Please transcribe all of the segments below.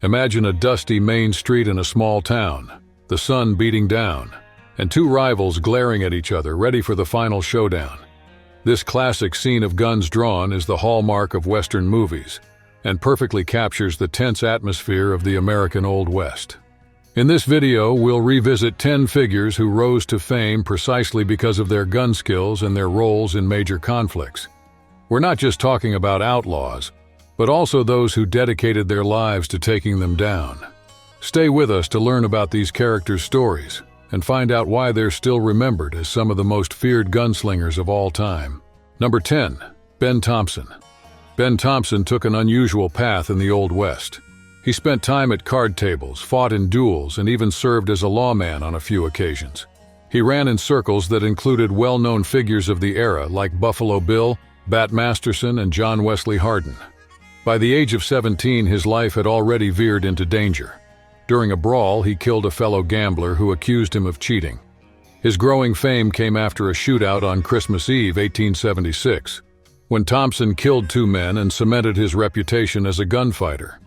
Imagine a dusty main street in a small town, the sun beating down, and two rivals glaring at each other, ready for the final showdown. This classic scene of guns drawn is the hallmark of Western movies, and perfectly captures the tense atmosphere of the American Old West. In this video, we'll revisit 10 figures who rose to fame precisely because of their gun skills and their roles in major conflicts. We're not just talking about outlaws, but also those who dedicated their lives to taking them down. Stay with us to learn about these characters' stories and find out why they're still remembered as some of the most feared gunslingers of all time. Number 10. Ben Thompson. Ben Thompson took an unusual path in the Old West. He spent time at card tables, fought in duels, and even served as a lawman on a few occasions. He ran in circles that included well-known figures of the era like Buffalo Bill, Bat Masterson, and John Wesley Hardin. By the age of 17, his life had already veered into danger. During a brawl, he killed a fellow gambler who accused him of cheating. His growing fame came after a shootout on Christmas Eve, 1876, when Thompson killed two men and cemented his reputation as a gunfighter.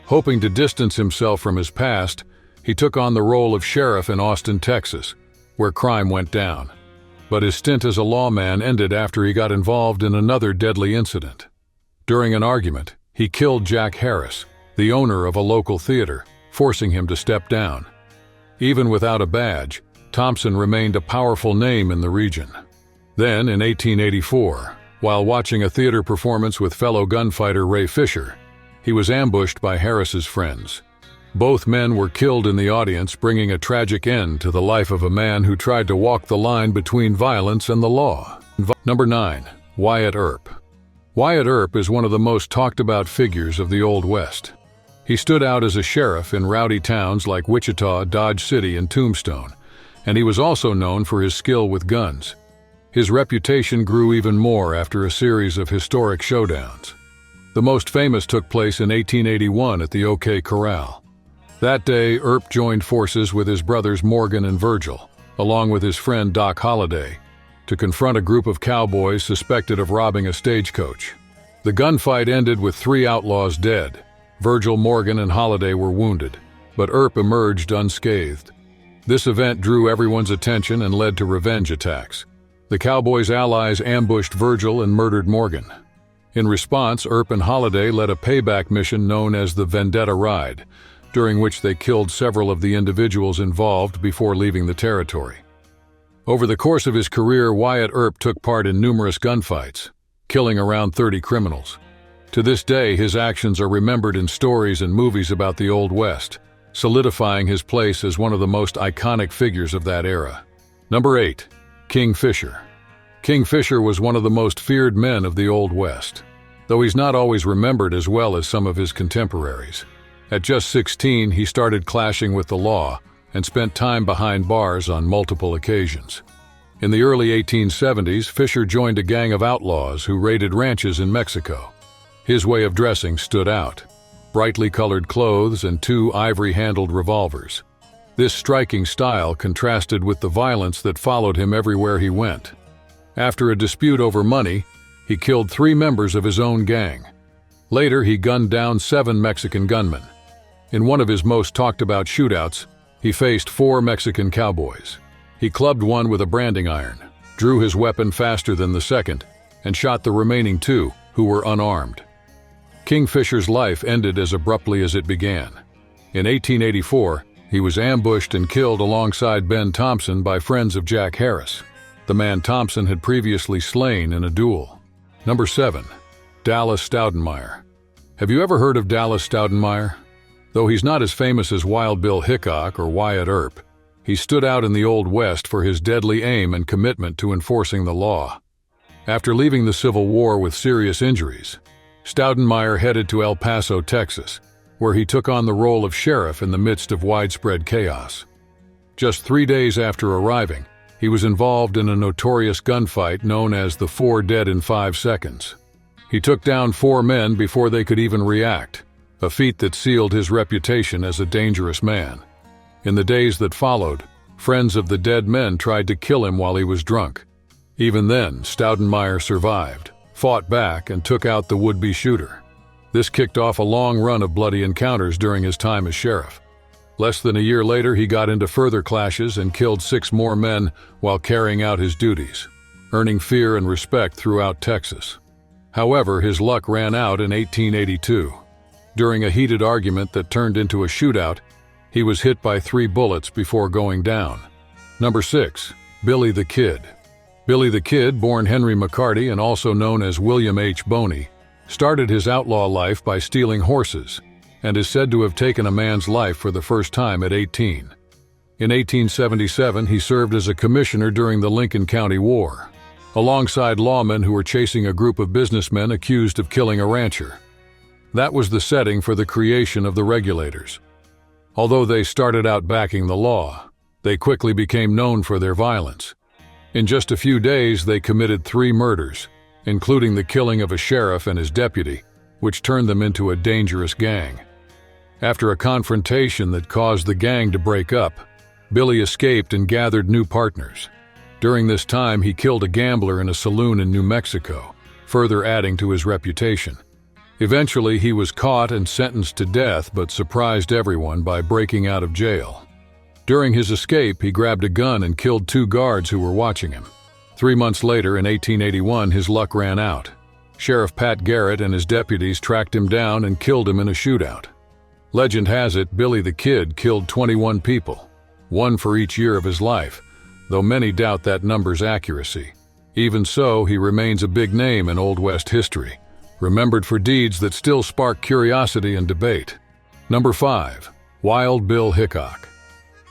Hoping to distance himself from his past, he took on the role of sheriff in Austin, Texas, where crime went down. But his stint as a lawman ended after he got involved in another deadly incident. During an argument, he killed Jack Harris, the owner of a local theater, forcing him to step down. Even without a badge, Thompson remained a powerful name in the region. Then, in 1884, while watching a theater performance with fellow gunfighter Ray Fisher, he was ambushed by Harris's friends. Both men were killed in the audience, bringing a tragic end to the life of a man who tried to walk the line between violence and the law. Number 9. Wyatt Earp. Wyatt Earp is one of the most talked about figures of the Old West. He stood out as a sheriff in rowdy towns like Wichita, Dodge City, and Tombstone, and he was also known for his skill with guns. His reputation grew even more after a series of historic showdowns. The most famous took place in 1881 at the OK Corral. That day, Earp joined forces with his brothers Morgan and Virgil, along with his friend Doc Holliday, to confront a group of cowboys suspected of robbing a stagecoach. The gunfight ended with 3 outlaws dead. Virgil, Morgan, and Holliday were wounded, but Earp emerged unscathed. This event drew everyone's attention and led to revenge attacks. The cowboys' allies ambushed Virgil and murdered Morgan. In response, Earp and Holliday led a payback mission known as the Vendetta Ride, during which they killed several of the individuals involved before leaving the territory. Over the course of his career, Wyatt Earp took part in numerous gunfights, killing around 30 criminals. To this day, his actions are remembered in stories and movies about the Old West, solidifying his place as one of the most iconic figures of that era. Number 8. King Fisher. King Fisher was one of the most feared men of the Old West, though he's not always remembered as well as some of his contemporaries. At just 16, he started clashing with the law and spent time behind bars on multiple occasions. In the early 1870s, Fisher joined a gang of outlaws who raided ranches in Mexico. His way of dressing stood out: brightly colored clothes and 2 ivory-handled revolvers. This striking style contrasted with the violence that followed him everywhere he went. After a dispute over money, he killed 3 members of his own gang. Later, he gunned down 7 Mexican gunmen. In one of his most talked-about shootouts, he faced 4 Mexican cowboys. He clubbed one with a branding iron, drew his weapon faster than the second, and shot the remaining 2, who were unarmed. King Fisher's life ended as abruptly as it began. In 1884, he was ambushed and killed alongside Ben Thompson by friends of Jack Harris, the man Thompson had previously slain in a duel. Number 7. Dallas Stoudenmire. Have you ever heard of Dallas Stoudenmire? Though he's not as famous as Wild Bill Hickok or Wyatt Earp, he stood out in the Old West for his deadly aim and commitment to enforcing the law. After leaving the Civil War with serious injuries, Stoudenmire headed to El Paso, Texas, where he took on the role of sheriff in the midst of widespread chaos. Just 3 days after arriving, he was involved in a notorious gunfight known as the 4 Dead in 5 Seconds. He took down 4 men before they could even react, a feat that sealed his reputation as a dangerous man. In the days that followed, friends of the dead men tried to kill him while he was drunk. Even then, Stoudenmire survived, fought back, and took out the would-be shooter. This kicked off a long run of bloody encounters during his time as sheriff. Less than a year later, he got into further clashes and killed 6 more men while carrying out his duties, earning fear and respect throughout Texas. However, his luck ran out in 1882. During a heated argument that turned into a shootout, he was hit by 3 bullets before going down. Number 6. Billy the Kid. Billy the Kid, born Henry McCarty and also known as William H. Boney, started his outlaw life by stealing horses, and is said to have taken a man's life for the first time at 18. In 1877, he served as a commissioner during the Lincoln County War, alongside lawmen who were chasing a group of businessmen accused of killing a rancher. That was the setting for the creation of the Regulators. Although they started out backing the law, they quickly became known for their violence. In just a few days, they committed 3 murders, including the killing of a sheriff and his deputy, which turned them into a dangerous gang. After a confrontation that caused the gang to break up, Billy escaped and gathered new partners. During this time, he killed a gambler in a saloon in New Mexico, further adding to his reputation. Eventually, he was caught and sentenced to death, but surprised everyone by breaking out of jail. During his escape, he grabbed a gun and killed 2 guards who were watching him. 3 months later, in 1881, his luck ran out. Sheriff Pat Garrett and his deputies tracked him down and killed him in a shootout. Legend has it, Billy the Kid killed 21 people, 1 for each year of his life, though many doubt that number's accuracy. Even so, he remains a big name in Old West history, remembered for deeds that still spark curiosity and debate. Number 5. Wild Bill Hickok.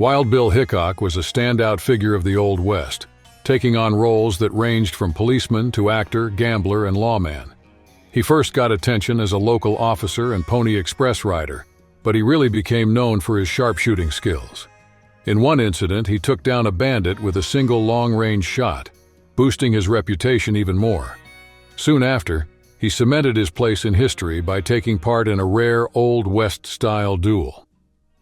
Wild Bill Hickok was a standout figure of the Old West, taking on roles that ranged from policeman to actor, gambler, and lawman. He first got attention as a local officer and Pony Express rider, but he really became known for his sharpshooting skills. In one incident, he took down a bandit with a single long-range shot, boosting his reputation even more. Soon after, he cemented his place in history by taking part in a rare Old West-style duel.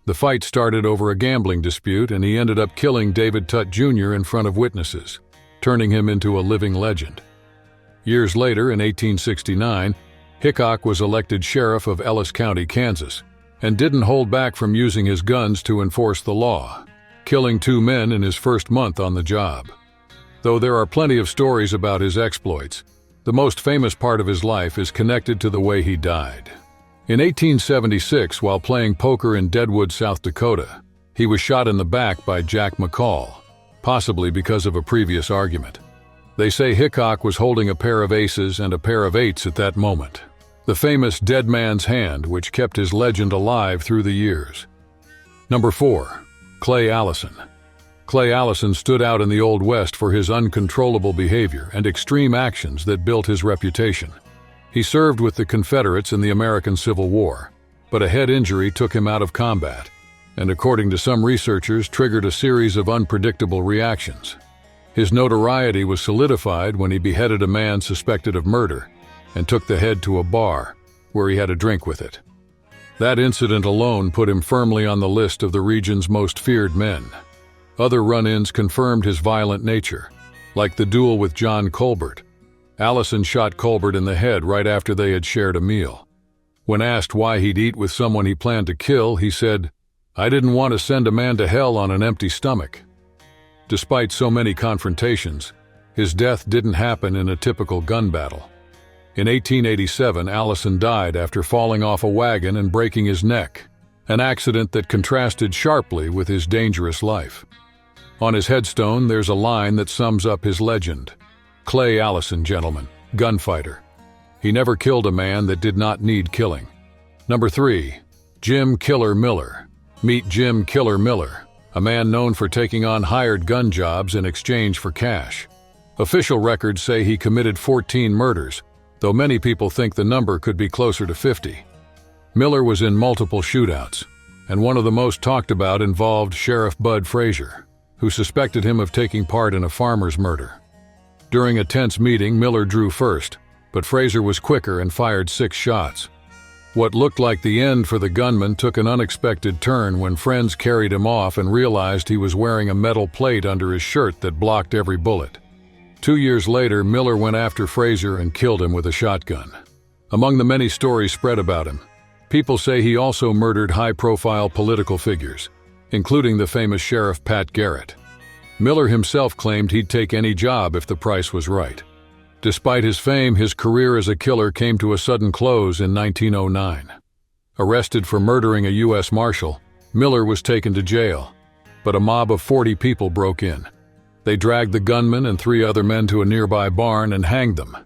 The fight started over a gambling dispute, and he ended up killing David Tutt Jr. in front of witnesses, turning him into a living legend. Years later, in 1869, Hickok was elected sheriff of Ellis County, Kansas, and didn't hold back from using his guns to enforce the law, killing 2 men in his first month on the job. Though there are plenty of stories about his exploits, the most famous part of his life is connected to the way he died. In 1876, while playing poker in Deadwood, South Dakota, he was shot in the back by Jack McCall, possibly because of a previous argument. They say Hickok was holding a pair of aces and a pair of 8s at that moment, the famous dead man's hand, which kept his legend alive through the years. Number 4. Clay Allison. Clay Allison stood out in the Old West for his uncontrollable behavior and extreme actions that built his reputation. He served with the Confederates in the American Civil War, but a head injury took him out of combat, and according to some researchers, triggered a series of unpredictable reactions. His notoriety was solidified when he beheaded a man suspected of murder and took the head to a bar, where he had a drink with it. That incident alone put him firmly on the list of the region's most feared men. Other run-ins confirmed his violent nature, like the duel with John Colbert. Allison shot Colbert in the head right after they had shared a meal. When asked why he'd eat with someone he planned to kill, he said, "I didn't want to send a man to hell on an empty stomach." Despite so many confrontations, his death didn't happen in a typical gun battle. In 1887, Allison died after falling off a wagon and breaking his neck, an accident that contrasted sharply with his dangerous life. On his headstone, there's a line that sums up his legend: "Clay Allison, gentleman, gunfighter." He never killed a man that did not need killing. Number 3. Jim Killer Miller. Meet Jim Killer Miller, a man known for taking on hired gun jobs in exchange for cash. Official records say he committed 14 murders, though many people think the number could be closer to 50. Miller was in multiple shootouts, and one of the most talked about involved Sheriff Bud Frazier, who suspected him of taking part in a farmer's murder. During a tense meeting, Miller drew first, but Frazier was quicker and fired 6 shots. What looked like the end for the gunman took an unexpected turn when friends carried him off and realized he was wearing a metal plate under his shirt that blocked every bullet. 2 years later, Miller went after Frazier and killed him with a shotgun. Among the many stories spread about him, people say he also murdered high-profile political figures, including the famous Sheriff Pat Garrett. Miller himself claimed he'd take any job if the price was right. Despite his fame, his career as a killer came to a sudden close in 1909. Arrested for murdering a U.S. Marshal, Miller was taken to jail, but a mob of 40 people broke in. They dragged the gunman and 3 other men to a nearby barn and hanged them,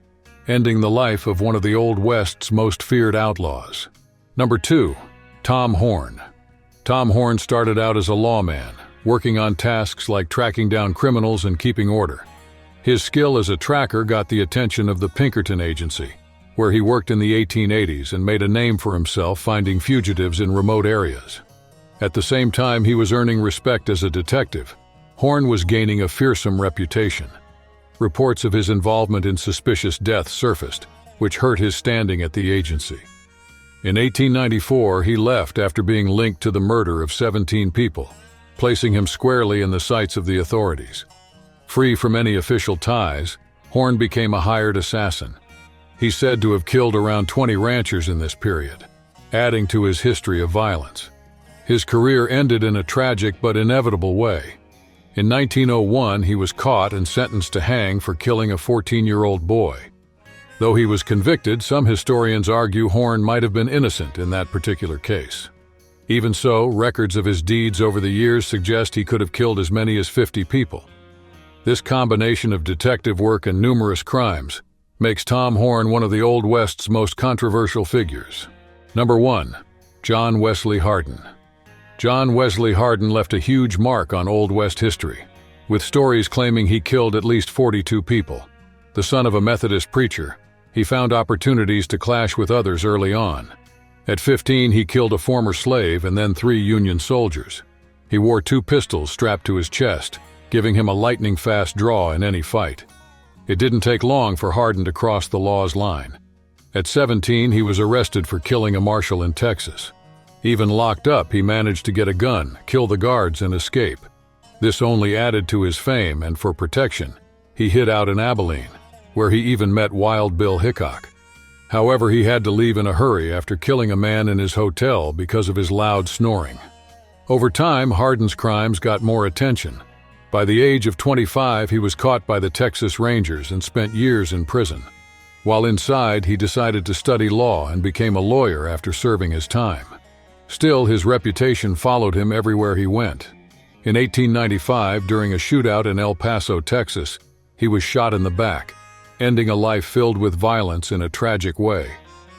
ending the life of one of the Old West's most feared outlaws. Number 2. Tom Horn. Tom Horn started out as a lawman, working on tasks like tracking down criminals and keeping order. His skill as a tracker got the attention of the Pinkerton Agency, where he worked in the 1880s and made a name for himself finding fugitives in remote areas. At the same time he was earning respect as a detective, Horn was gaining a fearsome reputation. Reports of his involvement in suspicious deaths surfaced, which hurt his standing at the agency. In 1894, he left after being linked to the murder of 17 people, placing him squarely in the sights of the authorities. Free from any official ties, Horn became a hired assassin. He's said to have killed around 20 ranchers in this period, adding to his history of violence. His career ended in a tragic but inevitable way. In 1901, he was caught and sentenced to hang for killing a 14-year-old boy. Though he was convicted, some historians argue Horn might have been innocent in that particular case. Even so, records of his deeds over the years suggest he could have killed as many as 50 people. This combination of detective work and numerous crimes makes Tom Horn one of the Old West's most controversial figures. Number 1. John Wesley Hardin. John Wesley Hardin left a huge mark on Old West history, with stories claiming he killed at least 42 people. The son of a Methodist preacher, he found opportunities to clash with others early on. At 15, he killed a former slave and then 3 Union soldiers. He wore 2 pistols strapped to his chest, giving him a lightning-fast draw in any fight. It didn't take long for Hardin to cross the law's line. At 17, he was arrested for killing a marshal in Texas. Even locked up, he managed to get a gun, kill the guards, and escape. This only added to his fame, and for protection, he hid out in Abilene, where he even met Wild Bill Hickok. However, he had to leave in a hurry after killing a man in his hotel because of his loud snoring. Over time, Hardin's crimes got more attention. By the age of 25, he was caught by the Texas Rangers and spent years in prison. While inside, he decided to study law and became a lawyer after serving his time. Still, his reputation followed him everywhere he went. In 1895, during a shootout in El Paso, Texas, he was shot in the back, ending a life filled with violence in a tragic way.